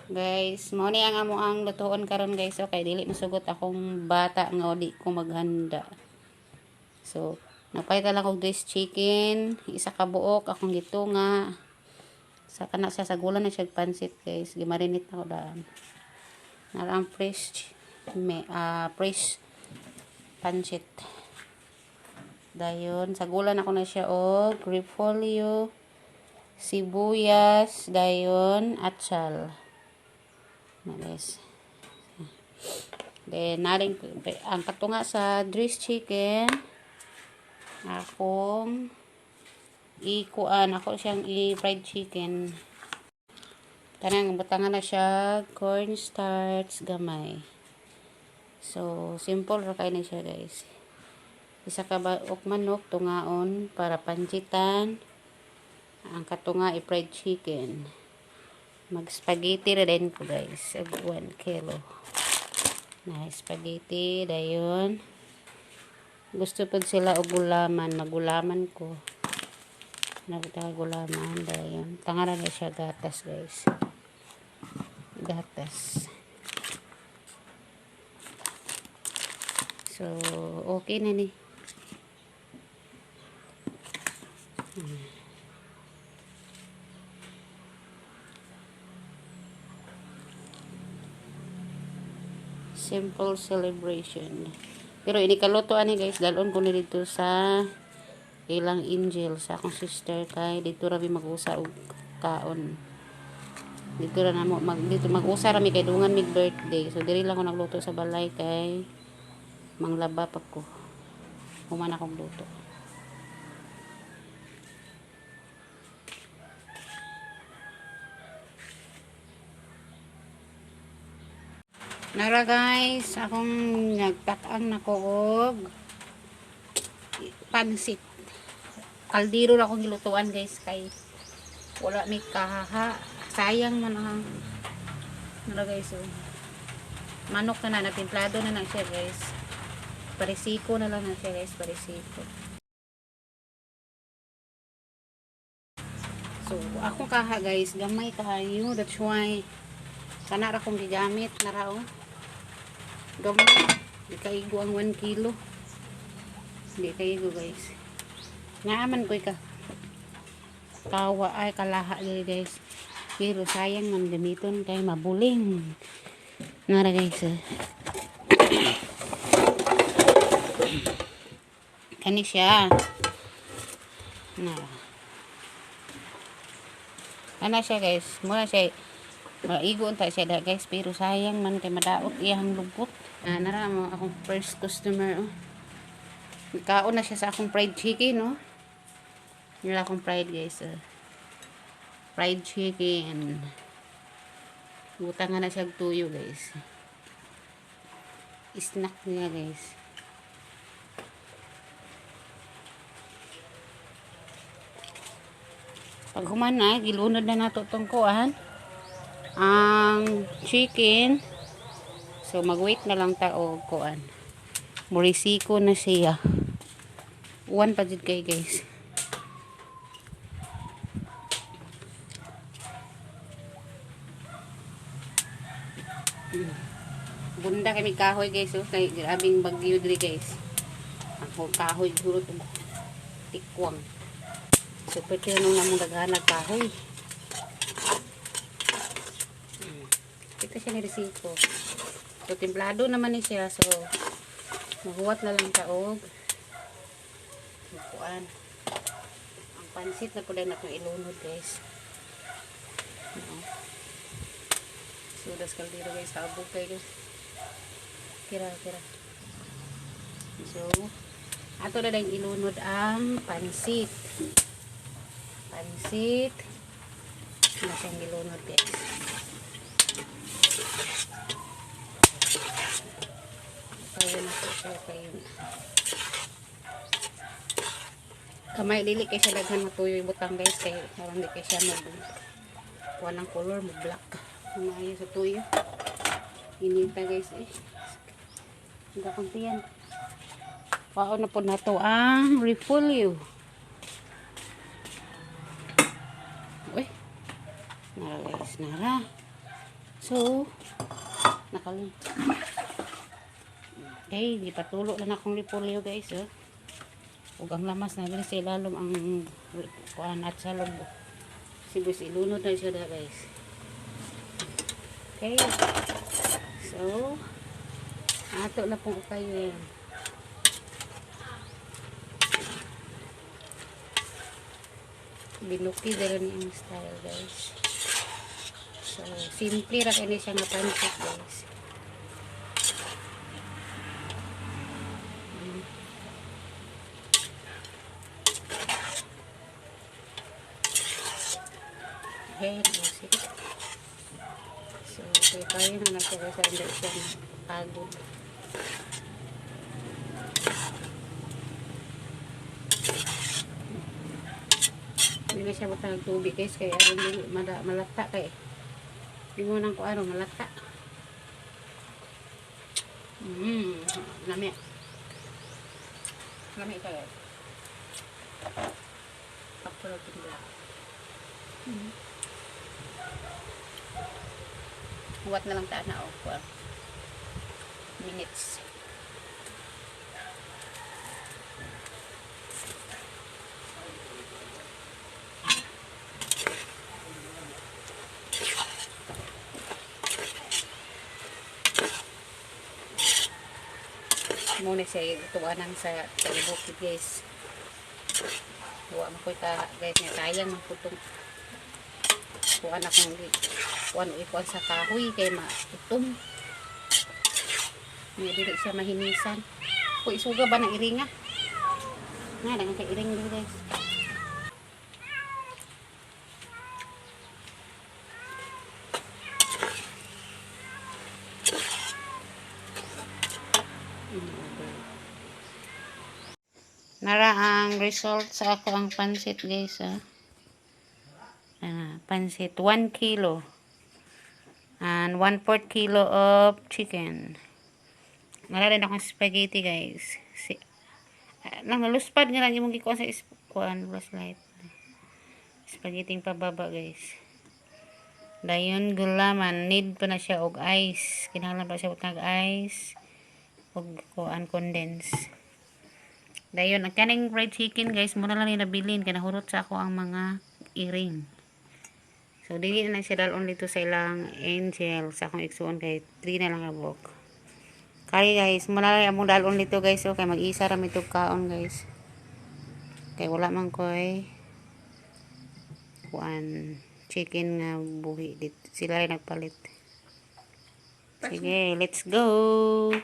Guys, mao ni ang amo ang lutuon karon guys. Okay, dili masugot akong bata nga di ko maghanda. So, napay lang og this chicken, isa ka buok akong gitunga. Sa kana siya sa gulan na siya pansit guys. Gimarinate na ko daan. Narang fresh fresh pansit. Dayon sa gulan ako na siya og repolyo, sibuyas, dayon atsal. Na guys. Then, naring ang katunga sa dress chicken, akong ako siyang i-fried chicken. Tanang butangan na siya, cornstarch gamay. So, simple ra kay na siya guys. Isa ka baok manok, tungaon, para panjitan. Ang katunga i-fried chicken. Mag-spaghetti ra din ko guys. 1 kilo. Na spaghetti, dayon. Gusto pag sila og gulaman, magulaman ko. Nagtagulaman, dayon. Tangara na siya gatas, guys. Gatas. So, okay na ni. Simple celebration. Pero ini kaluto ani guys, dalon ko ni dito sa ilang angel sa akong sister kay dito ra mi mag-usa og kaon. Dito ra namo dito mag-usa ra mi kay dungan mig birthday. So diri lang ko nagluto sa balay kay manglaba pa ko. Human akong luto. Nara guys, akong nagtakang nakuog pansit. Kaldero na akong gilutuan guys kay wala may kahaha. Sayang man ang nara guys. So, manok na natimplado na siya guys. Parisiko na lang na siya guys, parisiko. So, akong kaha guys, gamay kahayo. That's why kana ra kong gigamit na rao. Gamay. Di kaigo ang 1 kilo. Di kaigo guys. Naaman ko ka. Kawa ay kalaha guys. Pero sayang man gamiton kay mabuling. Nara guys. Kani siya. Nara. Ana siya guys. Muna siya. Maigo unta siya guys. Pero sayang man kay madaot iyang lubot. Nara mo akong first customer. Oh. Kaon na siya sa akong fried chicken. No? Nila akong fried guys. Fried chicken. Butang na siya tuyo guys. Snack niya guys. Pag human na, gilunod na nato itong kuan. Ang chicken. So, mag-wait na lang tao kuan. Murisiko na siya. Uwan pa dyan kayo guys. Bunda kami kahoy guys. Oh. Kay grabing bagyo diri guys. Ang kahoy guro itong tikwang. So, pwede nung namong daghanag kahoy. Ito siya ni risiko. So, timplado naman ni siya. So, mahuwat na lang taog. Kuan. Ang pansit na po dahil na itong ilunod guys. So, das kaldero guys. Habog kayo guys. Kira. So, ato na dahil ilunod ang pansit. Pansit. Na siyang ilunod guys. Kamay dili kay siya daghan matuyo ibutang guys kay parang di kay siya kuha ng color mo black maayo sa tuyo inita guys hindi kuntiyan pao na po na to ang repolyo uy nara guys nara So, nakalim. Okay, ipatulo lang akong repolyo guys. Oh. Ug ang lamas na sa ilalom ang kuan at sa loob. Sibus ilunod na siya da guys. Okay. So, ato na pong kayo. Binuki dala ni ang style guys. So, simple ra kini siya nga pancit guys. Okay, music. So, kaya na natin sa induction pagod. Hindi na siya matang tubig guys, kaya hindi malata kay. Hindi mo nang kuano malata. Lami. Lami kaya. Pakpulog tingla. Huwat na lang taan na o. 4 minutes. Muna siya ituwanan sa bukid guys. Huwag mo ko guys nga sayang ang putong. Kuha na kong ikuan sa kahoy kay mautom. Hindi dili siya mahinisan. Kung isuga ba ng iringa? Nga, lang kay iring din guys. Nara ang result sa ako ang pansit guys. Pansit 1 kilo and 1/4 kilo of chicken. Nara rin akong spaghetti guys. Naluspad nga lang yung gikuha sa flashlight. Spaghetti pababa guys. Dayon gulaman, need pa na siya og ice. Kinahanglan pa siya og ice og kuan condense. Dayon, ang kaning fried chicken guys, muna lang nabilin kaya nahurot sa ako ang mga iring. So, dili na siya dalon dito sa ilang angel sa akong iksuon kay 3 na lang kabok. Kaya guys, muna lang among dalon dito guys, okay, mag-isa ra mitog kaon guys. Kay wala man koy kuan chicken nga buhi dito. Sila rin nagpalit. Sige, let's go!